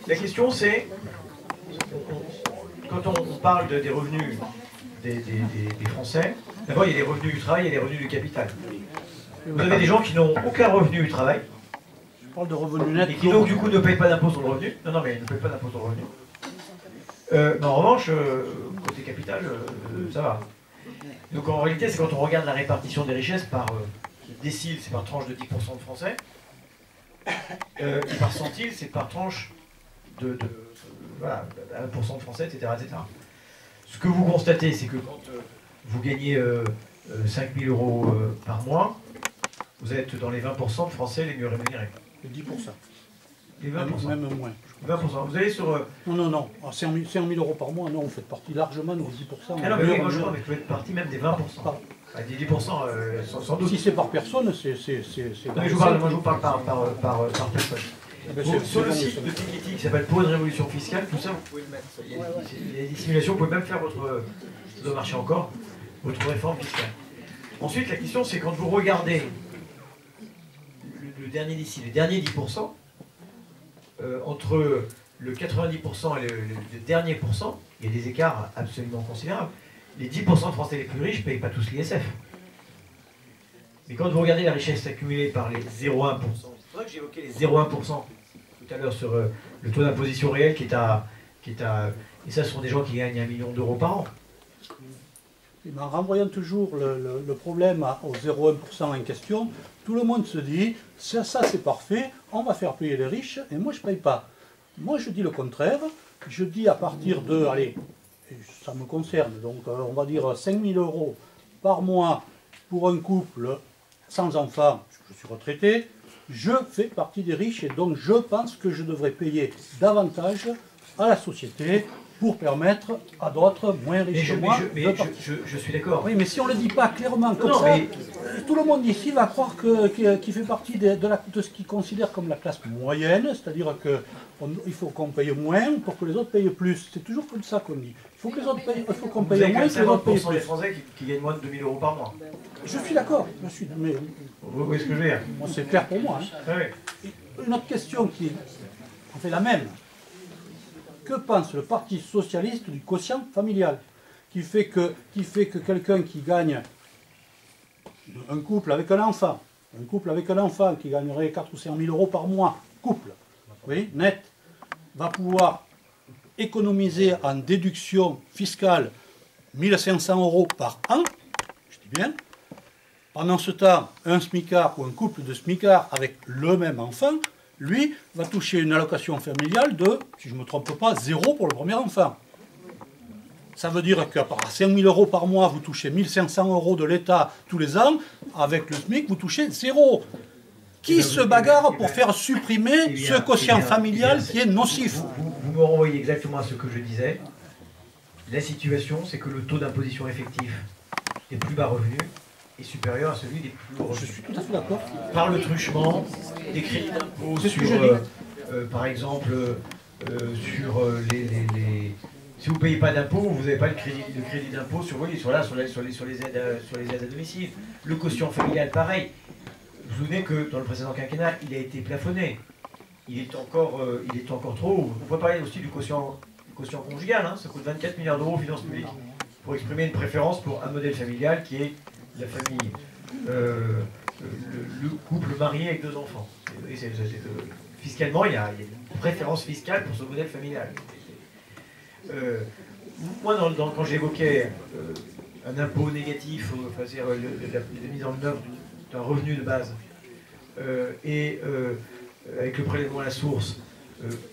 [SPEAKER 1] la question c'est, quand on parle des revenus des Français, d'abord il y a les revenus du travail et les revenus du capital. Vous avez des gens qui n'ont aucun revenu du travail.
[SPEAKER 9] Je parle de revenus nets.
[SPEAKER 1] Et qui donc du coup ne payent pas d'impôt sur le revenu. Non, mais ils ne payent pas d'impôt sur le revenu. Mais en revanche, côté capital, ça va. Donc en réalité, c'est quand on regarde la répartition des richesses par décile, c'est par tranche de 10% de Français, et par centile, c'est par tranche de voilà, 1% de Français, etc., etc. Ce que vous constatez, c'est que quand vous gagnez 5 000 € par mois, vous êtes dans les 20% de Français les mieux rémunérés.
[SPEAKER 9] Les 10%.
[SPEAKER 1] Les 20%.
[SPEAKER 9] Même moins.
[SPEAKER 1] 20%. Vous allez sur...
[SPEAKER 9] Non. 5 000 € par mois, non, vous faites partie largement de 10%.
[SPEAKER 1] Ah non, mais oui, moi je crois que vous faites partie même des 20%. Des 10%, sans doute.
[SPEAKER 9] Si c'est par personne, c'est...
[SPEAKER 1] Moi je vous parle par personne. Sur le site de Piketty qui s'appelle Pour une révolution fiscale, tout ça, vous pouvez le mettre. Il y a des simulations, vous pouvez même faire votre... Ça doit marcher encore, votre réforme fiscale. Ensuite, la question, c'est quand vous regardez le dernier décile, les derniers 10%, entre le 90% et le dernier pourcent, il y a des écarts absolument considérables. Les 10% de Français les plus riches ne payent pas tous l'ISF. Mais quand vous regardez la richesse accumulée par les 0,1%, c'est pour ça que j'évoquais les 0,1% tout à l'heure sur le taux d'imposition réel qui est à... Et ça, ce sont des gens qui gagnent 1 million d'euros par an.
[SPEAKER 9] Mais en renvoyant toujours le problème au 0,1% en question, tout le monde se dit, ça c'est parfait, on va faire payer les riches, et moi je ne paye pas. Moi je dis le contraire, je dis à partir de, allez, ça me concerne, donc on va dire 5 000 € par mois pour un couple sans enfants, je suis retraité, je fais partie des riches, et donc je pense que je devrais payer davantage à la société, pour permettre à d'autres moins riches que moi de partir.
[SPEAKER 1] Je suis d'accord.
[SPEAKER 9] Oui, mais si on ne le dit pas clairement comme
[SPEAKER 1] Non,
[SPEAKER 9] ça,
[SPEAKER 1] mais-
[SPEAKER 9] tout le monde ici va croire qu'il fait partie de ce qu'il considère comme la classe moyenne, c'est-à-dire qu'il faut qu'on paye moins pour que les autres payent plus. C'est toujours comme ça qu'on dit. Il faut que les autres payent, il faut qu'on
[SPEAKER 1] Vous
[SPEAKER 9] paye
[SPEAKER 1] avez
[SPEAKER 9] moins
[SPEAKER 1] quand
[SPEAKER 9] que les autres payent
[SPEAKER 1] 50% des
[SPEAKER 9] plus.
[SPEAKER 1] Français qui gagnent moins de 2 000 € par mois.
[SPEAKER 9] Je suis d'accord, mais
[SPEAKER 1] Vous voyez ce que je veux dire?
[SPEAKER 9] moi, c'est clair pour moi. Hein.
[SPEAKER 1] Ah oui.
[SPEAKER 9] Une autre question qui est en fait la même. Que pense le Parti socialiste du quotient familial qui fait que quelqu'un qui gagne, un couple avec un enfant qui gagnerait 4 ou 5 000 € par mois, couple, oui, net, va pouvoir économiser en déduction fiscale 1 500 € par an, je dis bien. Pendant ce temps, un smicard ou un couple de smicards avec le même enfant, lui, va toucher une allocation familiale de, si je ne me trompe pas, 0 pour le premier enfant. Ça veut dire qu'à 5 000 € par mois, vous touchez 1 500 € de l'État tous les ans. Avec le SMIC, vous touchez 0. Qui se bagarre pour faire supprimer ce quotient familial qui est nocif?
[SPEAKER 1] Vous me renvoyez exactement à ce que je disais. La situation, c'est que le taux d'imposition effectif des plus bas revenus est supérieur à celui des plus hauts revenus.
[SPEAKER 9] Je suis tout à fait d'accord.
[SPEAKER 1] Par le truchement des crédits d'impôt
[SPEAKER 9] C'est ce que
[SPEAKER 1] sur,
[SPEAKER 9] je dis.
[SPEAKER 1] par exemple, sur les... Si vous ne payez pas d'impôt, vous n'avez pas le crédit d'impôt sur les aides à domicile. Le quotient familial, pareil. Vous vous souvenez que dans le précédent quinquennat, il a été plafonné. Il est encore trop haut. On peut parler aussi du quotient conjugal. Hein. Ça coûte 24 milliards d'euros aux finances publiques pour exprimer une préférence pour un modèle familial qui est la famille, le couple marié avec 2 enfants. Fiscalement, il y a une préférence fiscale pour ce modèle familial. Moi, quand j'évoquais un impôt négatif, c'est-à-dire la mise en œuvre d'un revenu de base, et avec le prélèvement à la source,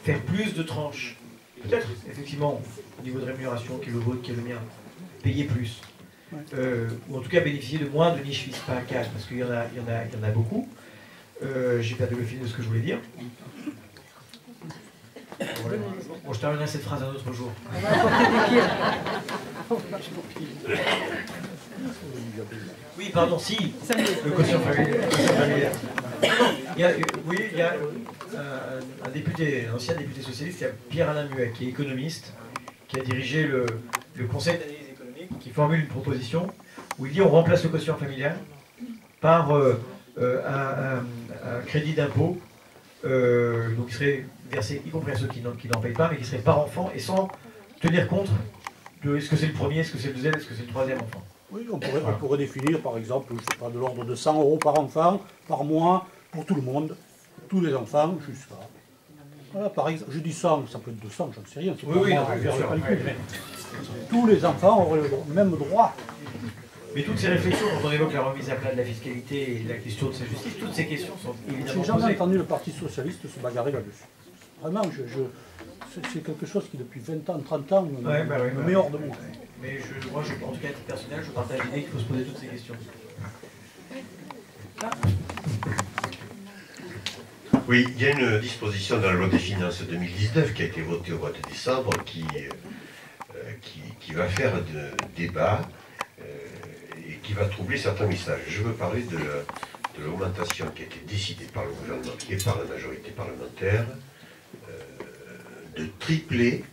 [SPEAKER 1] faire plus de tranches, peut-être effectivement au niveau de rémunération qui est le vôtre, qui est le mien, payer plus. Ou en tout cas bénéficier de moins de niches fiscales, parce qu'il y en a beaucoup. J'ai perdu le fil de ce que je voulais dire. Bon, je terminerai cette phrase un autre jour. Oui, pardon, si, le quotient familial. Il y a un député, un ancien député socialiste, il y a Pierre-Alain Muet, qui est économiste, qui a dirigé le Conseil d'analyse économique, qui formule une proposition où il dit on remplace le quotient familial par un crédit d'impôt, donc qui serait versé, y compris à ceux qui n'en payent pas, mais qui serait par enfant et sans tenir compte de est-ce que c'est le premier, est-ce que c'est le deuxième, est-ce que c'est le troisième enfant.
[SPEAKER 9] Oui, on pourrait définir par exemple, je sais pas, de l'ordre de 100 € par enfant, par mois, pour tout le monde, tous les enfants, jusqu'à... Voilà, par exemple, je dis 100, ça peut être 200, j'en sais rien, c'est pas moi à faire le calcul, mais tous les enfants auraient le même droit.
[SPEAKER 1] Mais toutes ces réflexions, quand on évoque la remise à plat de la fiscalité et la question de sa justice, toutes ces questions sont évidemment
[SPEAKER 9] J'ai jamais
[SPEAKER 1] posées.
[SPEAKER 9] entendu le Parti socialiste se bagarrer là-dessus. Vraiment, c'est quelque chose qui depuis 20 ans, 30 ans me met hors de moi.
[SPEAKER 1] Mais moi, en tout cas, à titre personnel, je partage l'idée qu'il faut se poser toutes ces questions.
[SPEAKER 10] Oui, il y a une disposition dans la loi des finances 2019 qui a été votée au mois de décembre qui va faire débat et qui va troubler certains messages. Je veux parler de l'augmentation qui a été décidée par le gouvernement et par la majorité parlementaire de tripler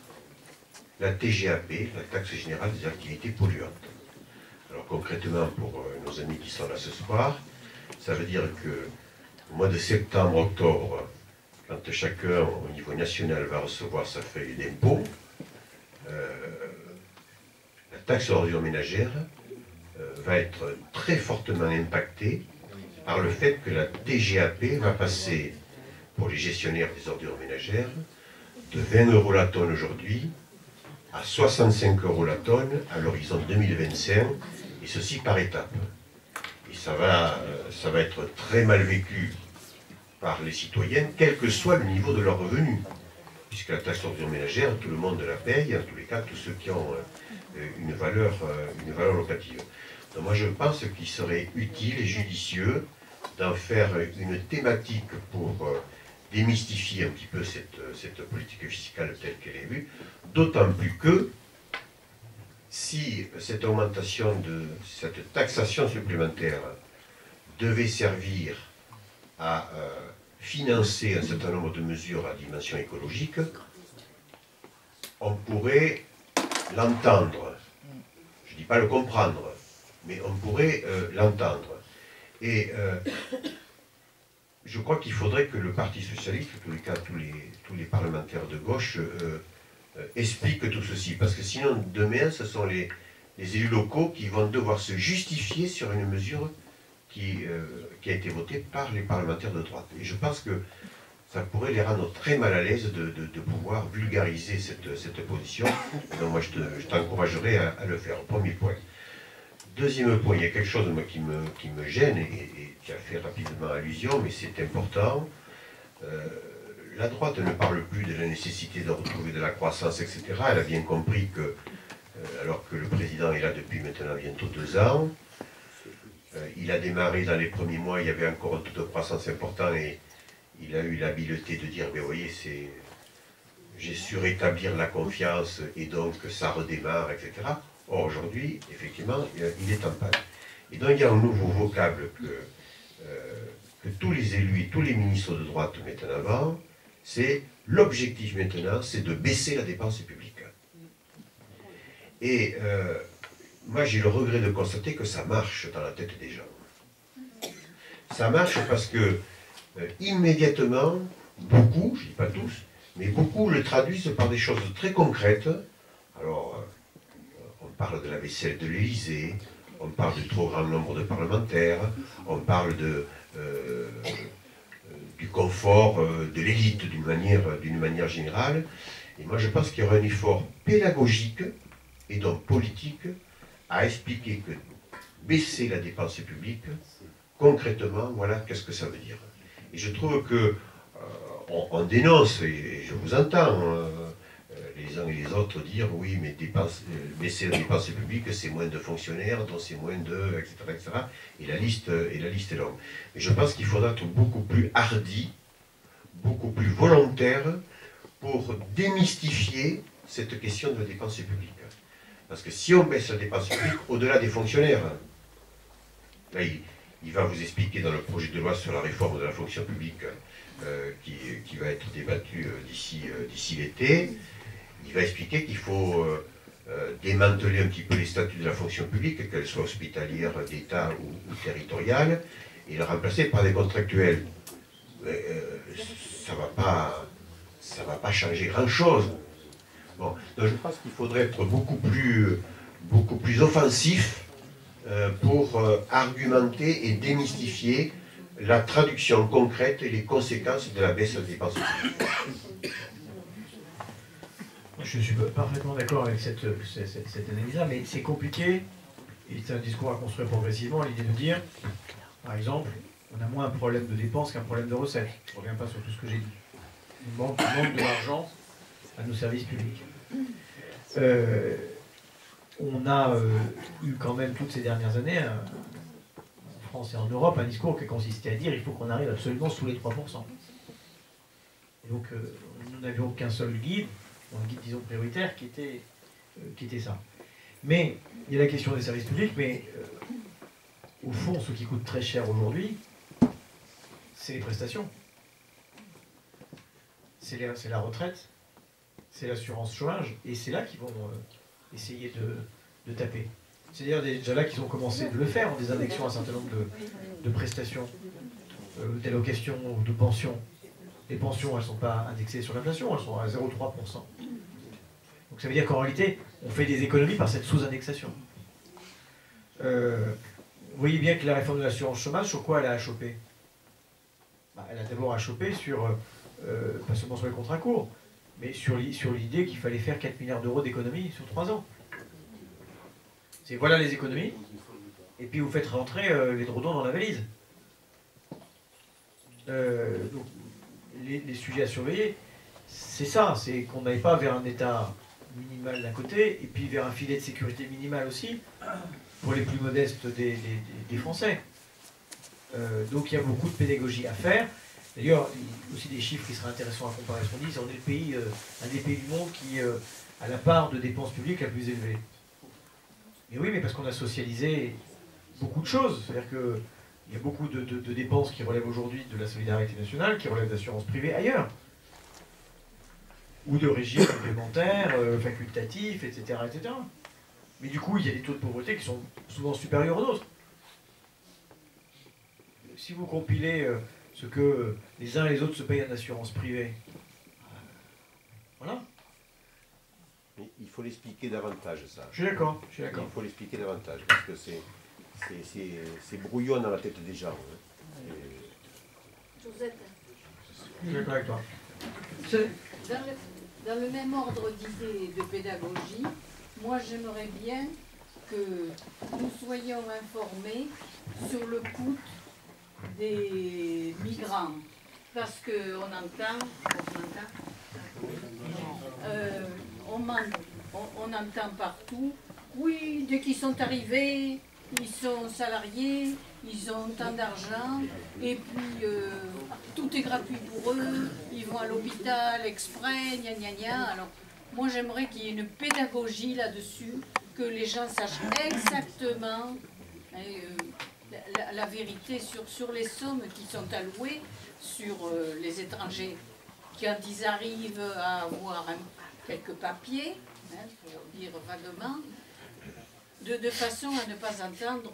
[SPEAKER 10] la TGAP, la taxe générale des activités polluantes. Alors concrètement, pour nos amis qui sont là ce soir, ça veut dire que au mois de septembre, octobre, quand chacun au niveau national va recevoir sa feuille d'impôt, la taxe sur ordures ménagères va être très fortement impactée par le fait que la TGAP va passer, pour les gestionnaires des ordures ménagères, de 20 € la tonne aujourd'hui à 65 € la tonne à l'horizon 2025, et ceci par étapes. Et ça va être très mal vécu par les citoyens, quel que soit le niveau de leur revenu. Puisque la taxe sur ordures ménagères, tout le monde la paye, en tous les cas, tous ceux qui ont une valeur locative. Donc moi je pense qu'il serait utile et judicieux d'en faire une thématique pour démystifier un petit peu cette politique fiscale telle qu'elle est vue, d'autant plus que si cette augmentation cette taxation supplémentaire devait servir à financer un certain nombre de mesures à dimension écologique, on pourrait l'entendre. Je ne dis pas le comprendre, mais on pourrait l'entendre. Et je crois qu'il faudrait que le Parti socialiste, en tous les cas tous les parlementaires de gauche, expliquent tout ceci. Parce que sinon, demain, ce sont les élus locaux qui vont devoir se justifier sur une mesure qui a été votée par les parlementaires de droite. Et je pense que ça pourrait les rendre très mal à l'aise de pouvoir vulgariser cette position. Donc moi, je t'encouragerais à le faire. Premier point. Deuxième point, il y a quelque chose moi, qui me gêne, et tu as fait rapidement allusion, mais c'est important. La droite ne parle plus de la nécessité de retrouver de la croissance, etc. Elle a bien compris que, alors que le président est là depuis maintenant bientôt 2 ans, il a démarré dans les premiers mois, il y avait encore un taux de croissance important, et il a eu l'habileté de dire, mais vous voyez, j'ai su rétablir la confiance, et donc ça redémarre, etc. Or, aujourd'hui, effectivement, il est en panne. Et donc, il y a un nouveau vocable que tous les élus et tous les ministres de droite mettent en avant, c'est l'objectif maintenant, c'est de baisser la dépense publique. Et moi, j'ai le regret de constater que ça marche dans la tête des gens. Ça marche parce que, immédiatement, beaucoup, je ne dis pas tous, mais beaucoup le traduisent par des choses très concrètes. Alors, on parle de la vaisselle de l'Élysée, on parle du trop grand nombre de parlementaires, on parle du confort de l'élite d'une manière générale. Et moi, je pense qu'il y aura un effort pédagogique et donc politique à expliquer que baisser la dépense publique, concrètement, voilà qu'est-ce que ça veut dire. Et je trouve que on dénonce, et je vous entends, les uns et les autres dire oui, mais baisser la dépense publique, c'est moins de fonctionnaires, donc c'est moins de, etc., etc. Et la liste est longue. Mais je pense qu'il faudra être beaucoup plus hardi, beaucoup plus volontaire pour démystifier cette question de la dépense publique. Parce que si on baisse la dépense publique, au-delà des fonctionnaires, là, il va vous expliquer dans le projet de loi sur la réforme de la fonction publique qui va être débattu d'ici l'été, il va expliquer qu'il faut démanteler un petit peu les statuts de la fonction publique, qu'elle soit hospitalière, d'État ou territoriale, et le remplacer par des contractuels. Ça va pas changer grand-chose. Bon, donc je pense qu'il faudrait être beaucoup plus offensif pour argumenter et démystifier la traduction concrète et les conséquences de la baisse des dépenses publiques.
[SPEAKER 1] Je suis parfaitement d'accord avec cette analyse-là, mais c'est compliqué, et c'est un discours à construire progressivement, l'idée de dire, par exemple, on a moins un problème de dépenses qu'un problème de recettes. Je ne reviens pas sur tout ce que j'ai dit. Il manque de l'argent à nos services publics. On a eu quand même toutes ces dernières années, en France et en Europe, un discours qui consistait à dire qu'il faut qu'on arrive absolument sous les 3%. Et donc, nous n'avions qu'un seul guide, un guide, disons, prioritaire, qui était ça. Mais, il y a la question des services publics, mais au fond, ce qui coûte très cher aujourd'hui, c'est les prestations. C'est la retraite, c'est l'assurance chômage, et c'est là qu'ils vont essayer de taper. C'est-à-dire déjà là qu'ils ont commencé de le faire en désindexant un certain nombre de prestations, d'allocations ou de pensions. Les pensions, elles ne sont pas indexées sur l'inflation, elles sont à 0,3%. Donc ça veut dire qu'en réalité, on fait des économies par cette sous-indexation. Vous voyez bien que la réforme de l'assurance chômage, sur quoi elle a achoppé? Elle a d'abord achoppé sur, pas seulement sur les contrats courts, mais sur l'idée qu'il fallait faire 4 milliards d'euros d'économies sur 3 ans. C'est voilà les économies, et puis vous faites rentrer les drodons dans la valise. Donc, les sujets à surveiller, c'est ça, c'est qu'on n'aille pas vers un État minimal d'un côté, et puis vers un filet de sécurité minimal aussi, pour les plus modestes des Français. Donc il y a beaucoup de pédagogie à faire. D'ailleurs, il y a aussi des chiffres qui seraient intéressants à comparer. Ce qu'on dit, c'est qu'on est le pays, un des pays du monde qui a la part de dépenses publiques la plus élevée. Mais oui, mais parce qu'on a socialisé beaucoup de choses. C'est-à-dire qu'il y a beaucoup de dépenses qui relèvent aujourd'hui de la solidarité nationale, qui relèvent d'assurance privée ailleurs. Ou de régimes complémentaires, facultatifs, etc., etc. Mais du coup, il y a des taux de pauvreté qui sont souvent supérieurs aux nôtres. Si vous compilez ce que les uns et les autres se payent en assurance privée, voilà.
[SPEAKER 10] Mais il faut l'expliquer davantage, ça.
[SPEAKER 1] Je suis d'accord, je suis d'accord.
[SPEAKER 10] Il faut l'expliquer davantage, parce que c'est brouillon dans la tête des gens. Hein.
[SPEAKER 3] Josette,
[SPEAKER 1] Je suis d'accord avec toi.
[SPEAKER 3] dans le même ordre d'idées de pédagogie, moi j'aimerais bien que nous soyons informés sur le coût des migrants. Parce qu'on entend, on entend partout, oui, dès qu'ils sont arrivés, ils sont salariés, ils ont tant d'argent, et puis tout est gratuit pour eux, ils vont à l'hôpital exprès, gna gna gna. Alors, moi j'aimerais qu'il y ait une pédagogie là-dessus, que les gens sachent exactement la vérité sur les sommes qui sont allouées sur les étrangers, quand ils arrivent à avoir quelques papiers, pour dire vaguement, de façon à ne pas entendre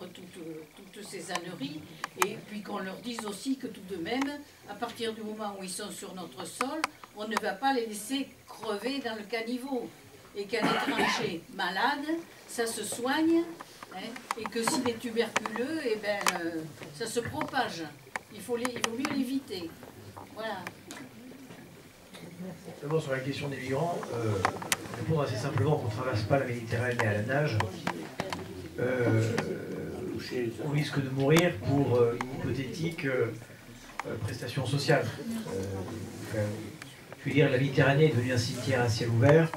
[SPEAKER 3] toutes ces âneries, et puis qu'on leur dise aussi que tout de même, à partir du moment où ils sont sur notre sol, on ne va pas les laisser crever dans le caniveau, et qu'un étranger malade, ça se soigne, et que s'il est tuberculeux, eh ben, ça se propage. Il faut mieux l'éviter. Voilà.
[SPEAKER 1] D'abord, sur la question des migrants, répondre assez simplement qu'on ne traverse pas la Méditerranée à la nage. On risque de mourir pour une hypothétique prestation sociale. Je veux dire, la Méditerranée est devenue un cimetière à ciel ouvert.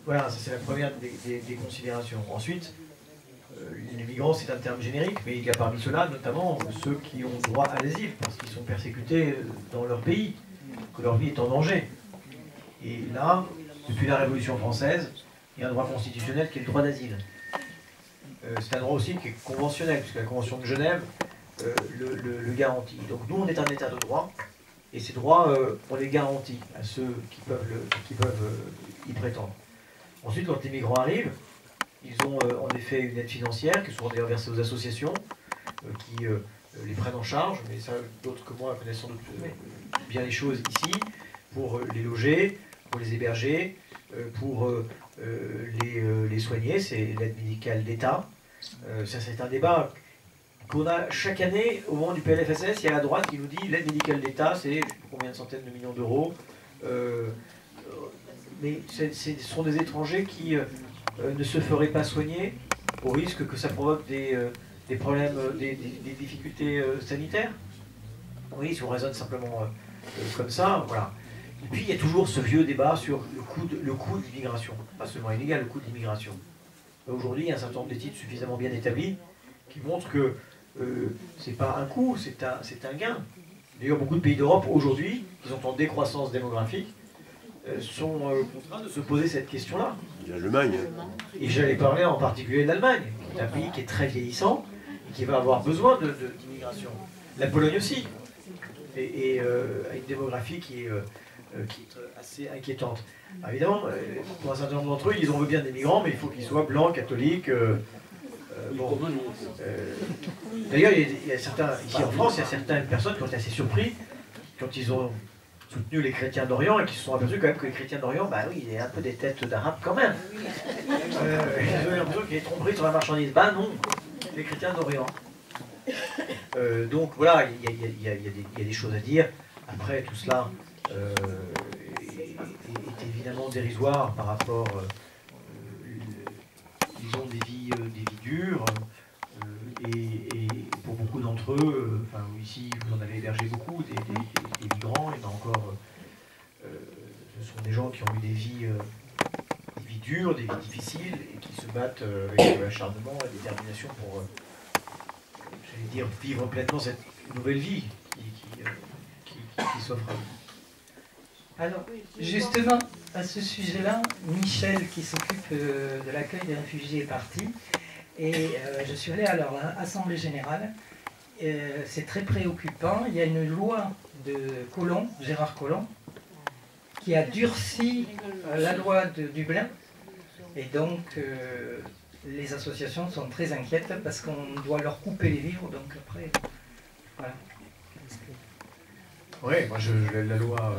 [SPEAKER 1] Voilà, ça c'est la première des considérations. Ensuite, les migrants, c'est un terme générique, mais il y a parmi ceux-là, notamment ceux qui ont droit à l'asile, parce qu'ils sont persécutés dans leur pays, que leur vie est en danger. Et là, depuis la Révolution française, il y a un droit constitutionnel qui est le droit d'asile. C'est un droit aussi qui est conventionnel, puisque la Convention de Genève le garantit. Donc nous, on est un état de droit, et ces droits, on les garantit à ceux qui peuvent y prétendre. Ensuite, quand les migrants arrivent, ils ont en effet une aide financière, qui est souvent d'ailleurs versée aux associations, qui les prennent en charge, mais ça, d'autres que moi connaissent sans doute bien les choses ici, pour les loger, pour les héberger, pour les soigner, c'est l'aide médicale d'État. Ça, c'est un débat qu'on a chaque année au moment du PLFSS. Il y a la droite qui nous dit l'aide médicale d'État, c'est combien de centaines de millions d'euros. Mais ce sont des étrangers qui ne se feraient pas soigner au risque que ça provoque des problèmes, des difficultés sanitaires. Oui, si on raisonne simplement comme ça, voilà. Et puis il y a toujours ce vieux débat sur le coût de l'immigration, pas seulement illégal, le coût de l'immigration. Aujourd'hui, il y a un certain nombre d'études suffisamment bien établies qui montrent que c'est pas un coût, c'est un gain. D'ailleurs, beaucoup de pays d'Europe aujourd'hui, qui sont en décroissance démographique, sont contraints de se poser cette question-là.
[SPEAKER 10] L'Allemagne.
[SPEAKER 1] Et j'allais parler en particulier de l'Allemagne, qui est un pays qui est très vieillissant et qui va avoir besoin d'immigration. La Pologne aussi, et a une démographie qui est assez inquiétante. Alors évidemment, pour un certain nombre d'entre eux, ils en veulent bien des migrants, mais il faut qu'ils soient blancs, catholiques. Bon. D'ailleurs, il y a certains, ici en France, il y a certaines personnes qui ont été assez surpris quand ils ont soutenu les chrétiens d'Orient et qui se sont aperçus quand même que les chrétiens d'Orient, bah oui, il y a un peu des têtes d'arabes quand même. Ils ont l'impression qu'il y a des tromperies sur la marchandise. Bah non, les chrétiens d'Orient. Donc voilà, il y a des choses à dire. Après, tout cela est évidemment dérisoire par rapport. Ils ont des vies dures. Et pour beaucoup d'entre eux, enfin, ici vous en avez hébergé beaucoup, des migrants, et encore, ce sont des gens qui ont eu des vies dures, des vies difficiles, et qui se battent avec acharnement et détermination pour, j'allais dire, vivre pleinement cette nouvelle vie qui s'offre à vous.
[SPEAKER 11] Alors, justement, à ce sujet-là, Michel, qui s'occupe de l'accueil des réfugiés, est parti. Et je suis allé à leur assemblée générale. C'est très préoccupant. Il y a une loi de Collomb, Gérard Collomb, qui a durci la loi de Dublin. Et donc, les associations sont très inquiètes parce qu'on doit leur couper les vivres. Donc après, voilà.
[SPEAKER 1] Oui, moi la loi